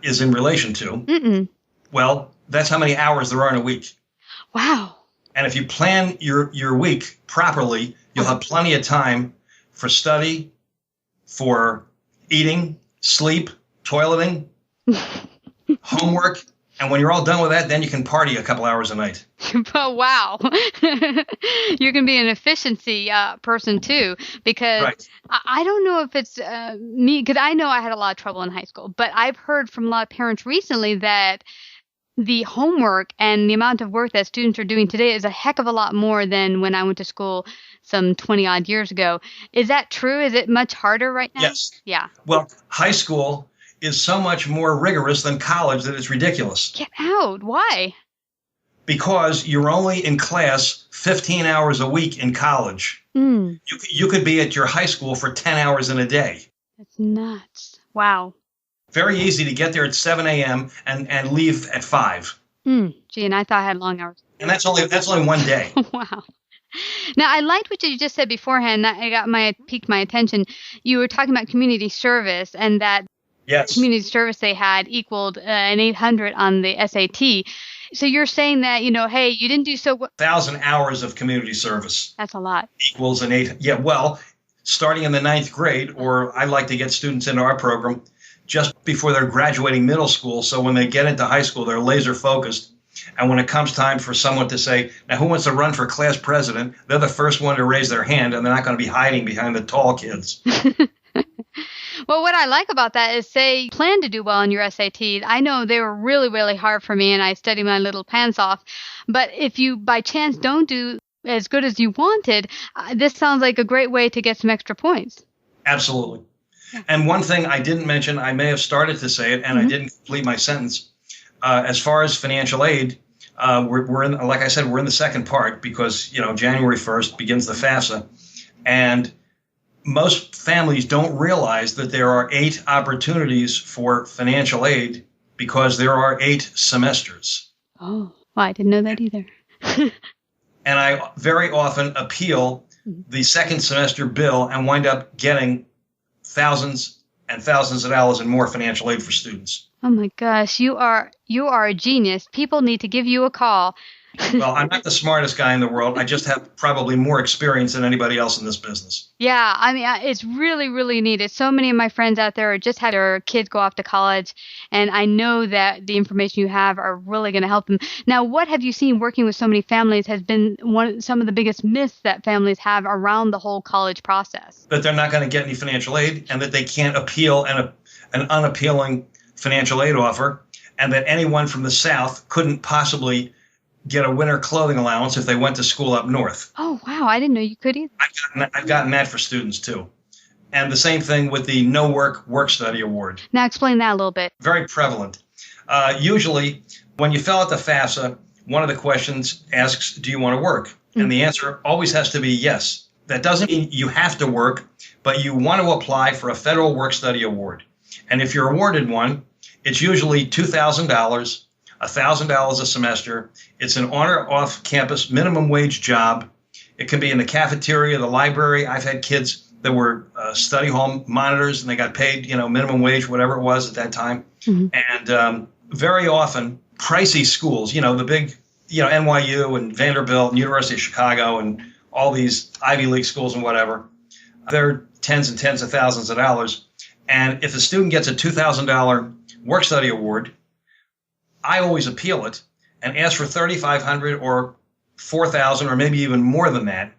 is in relation to. Mm-mm. Well, that's how many hours there are in a week. Wow. And if you plan your week properly, you'll have plenty of time for study, for eating, sleep, toileting, homework. And when you're all done with that, then you can party a couple hours a night. Oh, wow. You're going to be an efficiency person, too, because right. I don't know if it's me, because I know I had a lot of trouble in high school, but I've heard from a lot of parents recently that the homework and the amount of work that students are doing today is a heck of a lot more than when I went to school some 20-odd years ago. Is that true? Is it much harder right now? Yes. Yeah. Well, high school is so much more rigorous than college that it's ridiculous. Get out. Why? Because you're only in class 15 hours a week in college. You could be at your high school for 10 hours in a day. That's nuts. Wow. Very easy to get there at 7 a.m. and leave at 5. Gee, and I thought I had long hours. And that's only one day. Wow. Now, I liked what you just said beforehand. That piqued my attention. You were talking about community service and that yes. Community service they had equaled an 800 on the SAT. So you're saying that, hey, you didn't do so well. 1,000 hours of community service. That's a lot. Equals an 8. Yeah, well, starting in the 9th grade, or I like to get students into our program just before they're graduating middle school. So when they get into high school, they're laser focused. And when it comes time for someone to say, now who wants to run for class president? They're the first one to raise their hand, and they're not going to be hiding behind the tall kids. Well, what I like about that is, say, plan to do well on your SATs. I know they were really, really hard for me, and I studied my little pants off. But if you, by chance, don't do as good as you wanted, this sounds like a great way to get some extra points. Absolutely. And one thing I didn't mention, I may have started to say it, and I didn't complete my sentence. As far as financial aid, we're in, like I said, we're in the second part because, January 1st begins the FAFSA. And most families don't realize that there are 8 opportunities for financial aid because there are 8 semesters. Oh, well, I didn't know that either. And I very often appeal the second semester bill and wind up getting thousands and thousands of dollars in more financial aid for students. Oh my gosh, you are a genius. People need to give you a call. Well, I'm not the smartest guy in the world. I just have probably more experience than anybody else in this business. Yeah, I mean, it's really, really needed. So many of my friends out there just had their kids go off to college, and I know that the information you have are really going to help them. Now, what have you seen working with so many families has been some of the biggest myths that families have around the whole college process? That they're not going to get any financial aid, and that they can't appeal an unappealing financial aid offer, and that anyone from the South couldn't possibly get a winter clothing allowance if they went to school up north. Oh, wow. I didn't know you could either. I've gotten that for students, too. And the same thing with the No Work Work-Study Award. Now, explain that a little bit. Very prevalent. Usually, when you fill out the FAFSA, one of the questions asks, do you want to work? And the answer always has to be yes. That doesn't mean you have to work, but you want to apply for a federal work-study award. And if you're awarded one, it's usually $2,000, $1,000 a semester. It's an on or off campus minimum wage job. It can be in the cafeteria, the library. I've had kids that were study hall monitors, and they got paid, minimum wage, whatever it was at that time. And very often, pricey schools, the big, NYU and Vanderbilt and University of Chicago and all these Ivy League schools and whatever, they're tens and tens of thousands of dollars. And if a student gets a $2,000 work study award, I always appeal it and ask for $3,500 or $4,000 or maybe even more than that.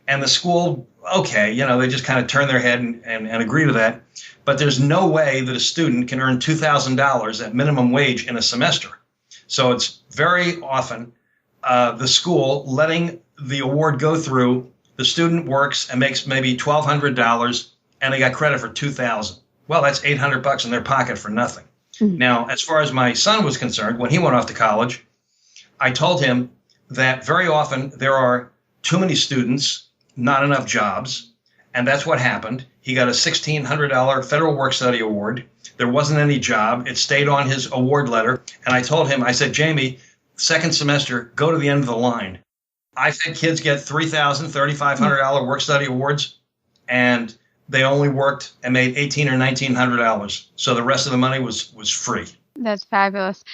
And the school, okay, they just kind of turn their head and agree to that. But there's no way that a student can earn $2,000 at minimum wage in a semester. So it's very often the school letting the award go through. The student works and makes maybe $1,200, and they got credit for $2,000. Well, that's $800 in their pocket for nothing. Now, as far as my son was concerned, when he went off to college, I told him that very often there are too many students, not enough jobs, and that's what happened. He got a $1,600 federal work-study award. There wasn't any job. It stayed on his award letter, and I told him, I said, Jamie, second semester, go to the end of the line. I've had kids get $3,000, $3,500 work-study awards, and they only worked and made $1,800 or $1,900. So the rest of the money was free. That's fabulous.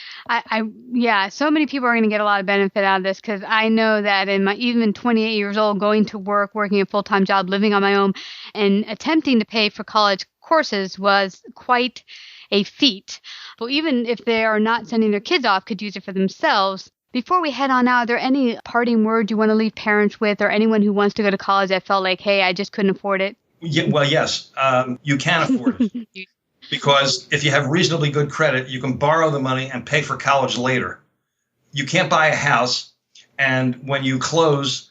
Yeah, so many people are going to get a lot of benefit out of this, because I know that even 28 years old, going to work, working a full-time job, living on my own, and attempting to pay for college courses was quite a feat. But even if they are not sending their kids off, could use it for themselves. Before we head on out, are there any parting words you want to leave parents with, or anyone who wants to go to college that felt like, hey, I just couldn't afford it? Yeah, well, yes, you can afford it. Because if you have reasonably good credit, you can borrow the money and pay for college later. You can't buy a house, and when you close,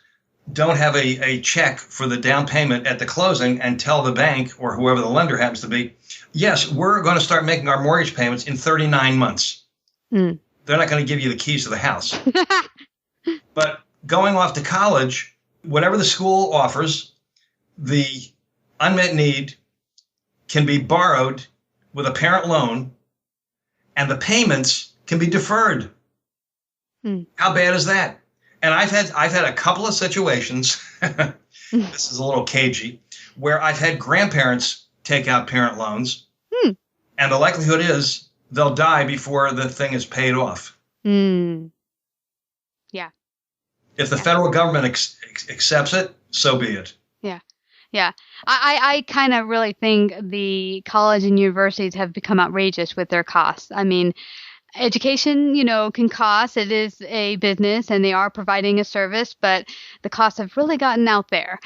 don't have a check for the down payment at the closing and tell the bank or whoever the lender happens to be, yes, we're going to start making our mortgage payments in 39 months. They're not going to give you the keys to the house. But going off to college, whatever the school offers, the unmet need can be borrowed with a parent loan, and the payments can be deferred. How bad is that? And I've had a couple of situations, this is a little cagey, where I've had grandparents take out parent loans, and the likelihood is they'll die before the thing is paid off. Yeah. If the federal government accepts it, so be it. Yeah. I kind of really think the college and universities have become outrageous with their costs. I mean, education, can cost. It is a business, and they are providing a service, but the costs have really gotten out there.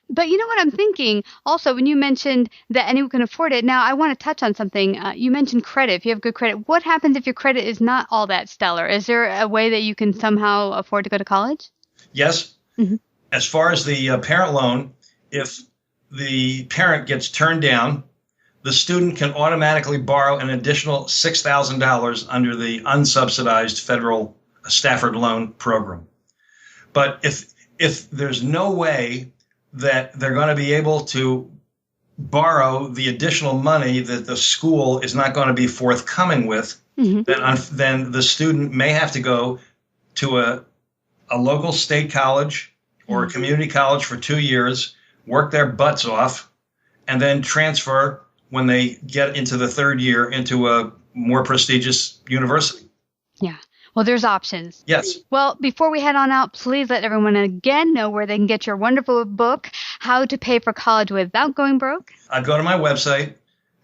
But you know what I'm thinking? Also, when you mentioned that anyone can afford it, now I want to touch on something. You mentioned credit. If you have good credit, what happens if your credit is not all that stellar? Is there a way that you can somehow afford to go to college? Yes. As far as the parent loan, if the parent gets turned down, the student can automatically borrow an additional $6,000 under the unsubsidized federal Stafford loan program. But if there's no way that they're going to be able to borrow the additional money that the school is not going to be forthcoming with, then the student may have to go to a local state college or a community college for 2 years, work their butts off, and then transfer when they get into the third year into a more prestigious university. Yeah. Well, there's options. Yes. Well, before we head on out, please let everyone again know where they can get your wonderful book, How to Pay for College Without Going Broke. I'd go to my website,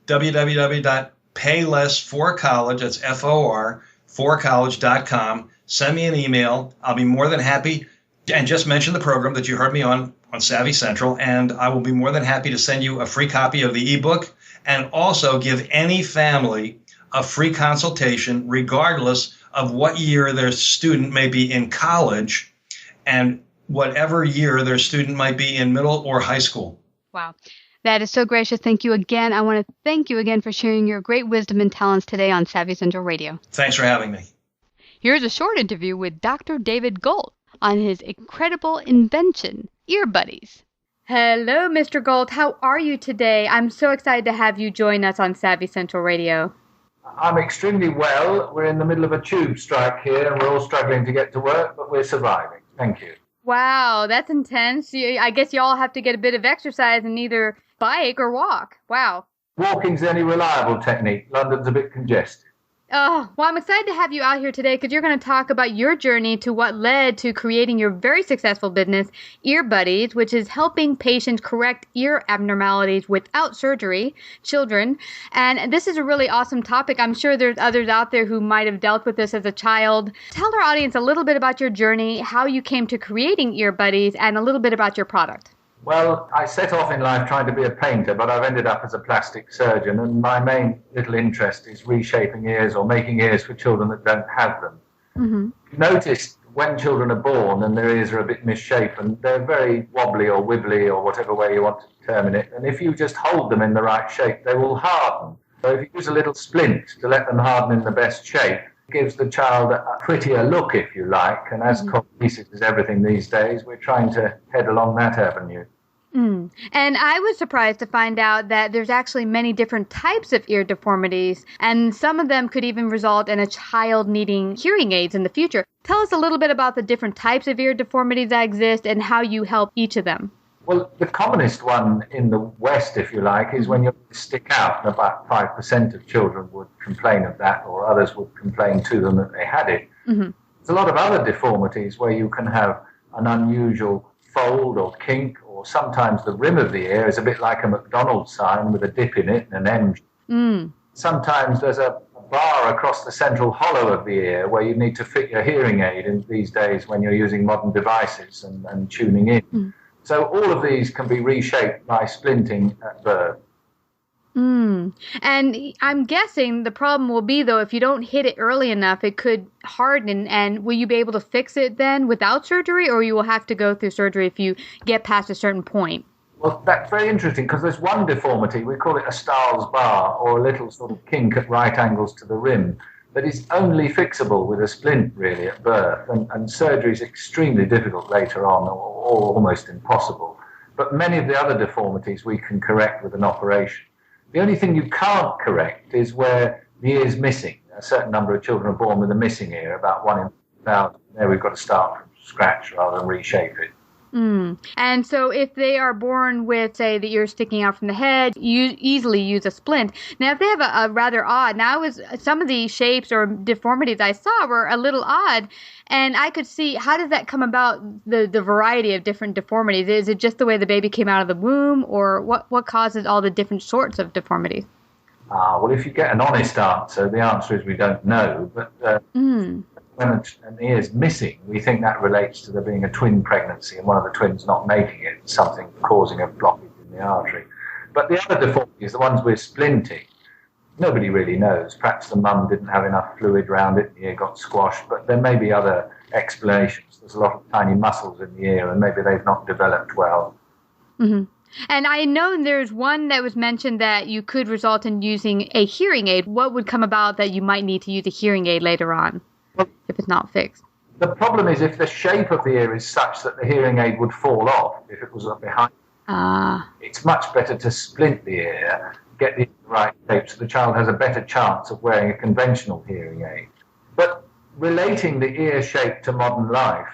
www.paylessforcollege, that's F-O-R, forcollege.com. Send me an email. I'll be more than happy. And just mention the program that you heard me on Savvy Central, and I will be more than happy to send you a free copy of the ebook and also give any family a free consultation regardless of what year their student may be in college and whatever year their student might be in middle or high school. Wow. That is so gracious. Thank you again. I want to thank you again for sharing your great wisdom and talents today on Savvy Central Radio. Thanks for having me. Here's a short interview with Dr. David Gold on his incredible invention, Ear Buddies. Hello, Mr. Gold. How are you today? I'm so excited to have you join us on Savvy Central Radio. I'm extremely well. We're in the middle of a tube strike here, and we're all struggling to get to work, but we're surviving. Thank you. Wow, that's intense. I guess you all have to get a bit of exercise and either bike or walk. Wow. Walking's the only reliable technique. London's a bit congested. Oh, well, I'm excited to have you out here today because you're going to talk about your journey to what led to creating your very successful business, Ear Buddies, which is helping patients correct ear abnormalities without surgery, children. And this is a really awesome topic. I'm sure there's others out there who might have dealt with this as a child. Tell our audience a little bit about your journey, how you came to creating Ear Buddies, and a little bit about your product. Well, I set off in life trying to be a painter, but I've ended up as a plastic surgeon, and my main little interest is reshaping ears or making ears for children that don't have them. Mm-hmm. Notice when children are born and their ears are a bit misshapen, they're very wobbly or wibbly or whatever way you want to determine it, and if you just hold them in the right shape, they will harden. So if you use a little splint to let them harden in the best shape, it gives the child a prettier look, if you like, and as prosthesis is everything these days, we're trying to head along that avenue. And I was surprised to find out that there's actually many different types of ear deformities, and some of them could even result in a child needing hearing aids in the future. Tell us a little bit about the different types of ear deformities that exist and how you help each of them. Well, the commonest one in the West, if you like, is when your ears stick out, and about 5% of children would complain of that, or others would complain to them that they had it. Mm-hmm. There's a lot of other deformities where you can have an unusual fold or kink, or sometimes the rim of the ear is a bit like a McDonald's sign with a dip in it and an M. Sometimes there's a bar across the central hollow of the ear where you need to fit your hearing aid in these days when you're using modern devices and tuning in. So all of these can be reshaped by splinting at birth. And I'm guessing the problem will be, though, if you don't hit it early enough, it could harden. And will you be able to fix it then without surgery, or you will have to go through surgery if you get past a certain point? Well, that's very interesting because there's one deformity, we call it a Stahl's bar, or a little sort of kink at right angles to the rim, that is only fixable with a splint, really, at birth. And surgery is extremely difficult later on, or almost impossible. But many of the other deformities we can correct with an operation. The only thing you can't correct is where the ear is missing. A certain number of children are born with a missing ear, about 1 in 1,000. There we've got to start from scratch rather than reshape it. And so if they are born with, say, the ear sticking out from the head, you easily use a splint. Now, if they have a rather odd, some of the shapes or deformities I saw were a little odd, and I could see, how does that come about, the variety of different deformities? Is it just the way the baby came out of the womb, or what causes all the different sorts of deformities? Well, if you get an honest answer, the answer is we don't know, but when an ear is missing, we think that relates to there being a twin pregnancy and one of the twins not making it, something causing a blockage in the artery. But the other deformities, the ones we're splinting, nobody really knows. Perhaps the mum didn't have enough fluid around it, the ear got squashed, but there may be other explanations. There's a lot of tiny muscles in the ear, and maybe they've not developed well. And I know there's one that was mentioned that you could result in using a hearing aid. What would come about that you might need to use a hearing aid later on? If it's not fixed. The problem is if the shape of the ear is such that the hearing aid would fall off if it was up behind. It's much better to splint the ear, get the right shape so the child has a better chance of wearing a conventional hearing aid. But relating the ear shape to modern life,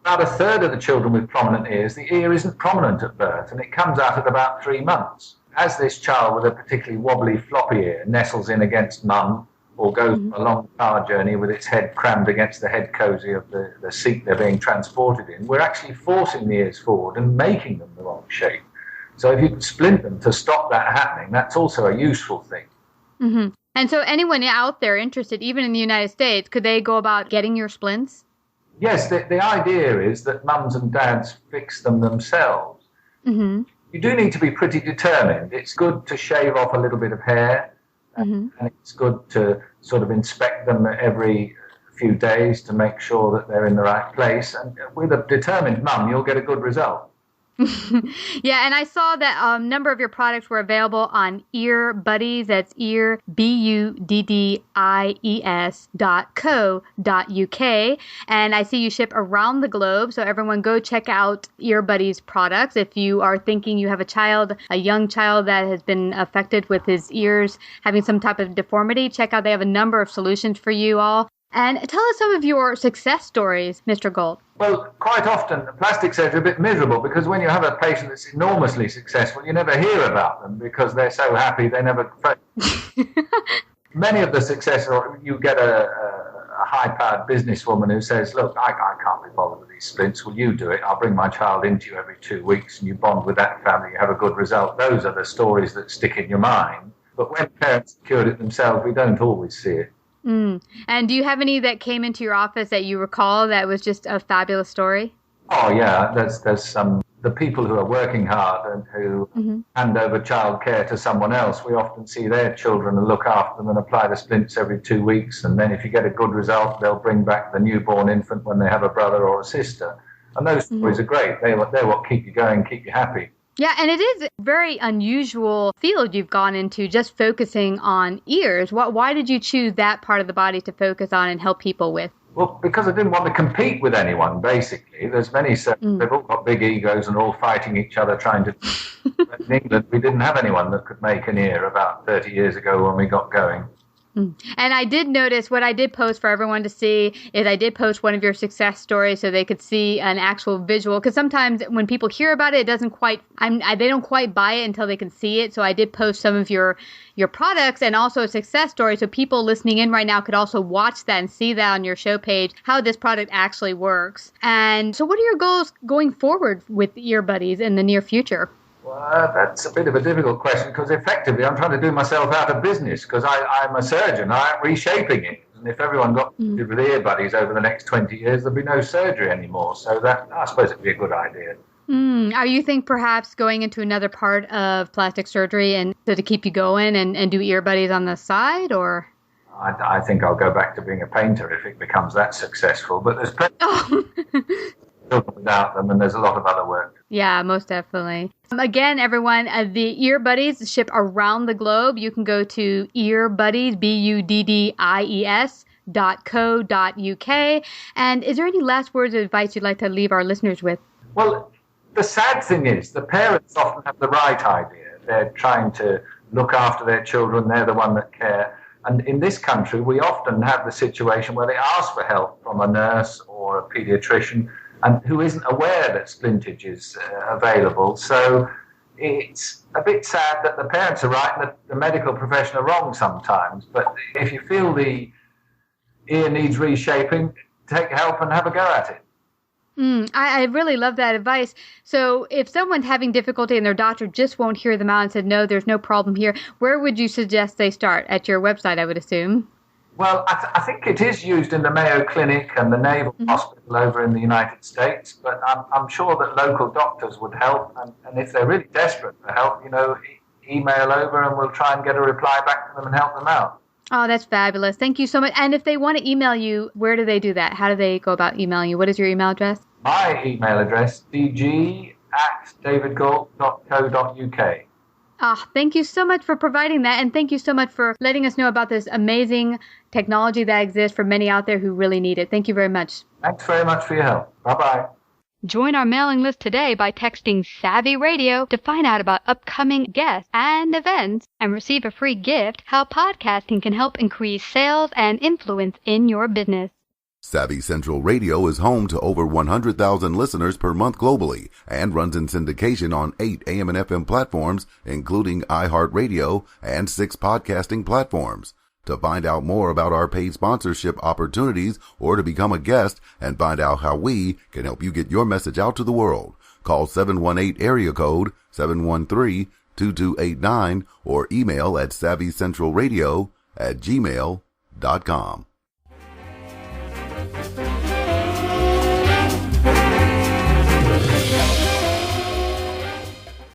about a third of the children with prominent ears, the ear isn't prominent at birth, and it comes out at about 3 months. As this child with a particularly wobbly floppy ear nestles in against mum or goes on a long car journey with its head crammed against the head cosy of the seat they're being transported in, we're actually forcing the ears forward and making them the wrong shape. So if you can splint them to stop that happening, that's also a useful thing. Mm-hmm. And so anyone out there interested, even in the United States, could they go about getting your splints? Yes, the idea is that mums and dads fix them themselves. Mm-hmm. You do need to be pretty determined. It's good to shave off a little bit of hair, and it's good to sort of inspect them every few days to make sure that they're in the right place. And with a determined mum, you'll get a good result. Yeah, and I saw that a number of your products were available on Ear Buddies. That's ear, BUDDIES.co.uk. And I see you ship around the globe. So everyone go check out Ear Buddies products. If you are thinking you have a young child that has been affected with his ears having some type of deformity, check out. They have a number of solutions for you all. And tell us some of your success stories, Mr. Gold. Well, quite often plastic surgery are a bit miserable because when you have a patient that's enormously successful, you never hear about them because they're so happy they never... Many of the successes, you get a high-powered businesswoman who says, look, I can't be bothered with these splints. Will you do it? I'll bring my child into you every 2 weeks and you bond with that family, you have a good result. Those are the stories that stick in your mind. But when parents cured it themselves, we don't always see it. And do you have any that came into your office that you recall that was just a fabulous story? Oh, yeah. There's some, the people who are working hard and who hand over childcare to someone else. We often see their children and look after them and apply the splints every 2 weeks. And then if you get a good result, they'll bring back the newborn infant when they have a brother or a sister. And those stories are great. They're what keep you going, keep you happy. Yeah, and it is a very unusual field you've gone into, just focusing on ears. Why did you choose that part of the body to focus on and help people with? Well, because I didn't want to compete with anyone, basically. There's many surgeons, they've all got big egos and all fighting each other trying to... In England, we didn't have anyone that could make an ear about 30 years ago when we got going. And I did notice, what I did post for everyone to see is I did post one of your success stories so they could see an actual visual. Because sometimes when people hear about it, it doesn't quite, they don't quite buy it until they can see it. So I did post some of your products and also a success story. So people listening in right now could also watch that and see that on your show page, how this product actually works. And so what are your goals going forward with Ear Buddies in the near future? Well, that's a bit of a difficult question because effectively I'm trying to do myself out of business because I'm a surgeon. I'm reshaping it. And if everyone got with Ear Buddies over the next 20 years, there'd be no surgery anymore. So that, I suppose it'd be a good idea. Are you think perhaps going into another part of plastic surgery and so to keep you going and do Ear Buddies on the side, or? I think I'll go back to being a painter if it becomes that successful. But there's plenty without them, and there's a lot of other work. Yeah, most definitely. Again, everyone, the Ear Buddies ship around the globe. You can go to Ear Buddies, BUDDIES.co.uk. And is there any last words of advice you'd like to leave our listeners with? Well, the sad thing is the parents often have the right idea. They're trying to look after their children. They're the one that care. And in this country, we often have the situation where they ask for help from a nurse or a pediatrician and who isn't aware that splintage is available. So it's a bit sad that the parents are right and the medical profession are wrong sometimes. But if you feel the ear needs reshaping, take help and have a go at it. I really love that advice. So if someone's having difficulty and their doctor just won't hear them out and said, no, there's no problem here, where would you suggest they start? At your website, I would assume. Well, I think it is used in the Mayo Clinic and the Naval Hospital over in the United States, but I'm sure that local doctors would help. And if they're really desperate for help, email over and we'll try and get a reply back to them and help them out. Oh, that's fabulous. Thank you so much. And if they want to email you, where do they do that? How do they go about emailing you? What is your email address? My email address, dg@davidgalt.co.uk. Thank you so much for providing that. And thank you so much for letting us know about this amazing technology that exists for many out there who really need it. Thank you very much. Thanks very much for your help. Bye-bye. Join our mailing list today by texting Savvy Radio to find out about upcoming guests and events and receive a free gift, how podcasting can help increase sales and influence in your business. Savvy Central Radio is home to over 100,000 listeners per month globally and runs in syndication on 8 AM and FM platforms, including iHeartRadio and 6 podcasting platforms. To find out more about our paid sponsorship opportunities or to become a guest and find out how we can help you get your message out to the world, call 718 area code 713-2289 or email at savvycentralradio@gmail.com.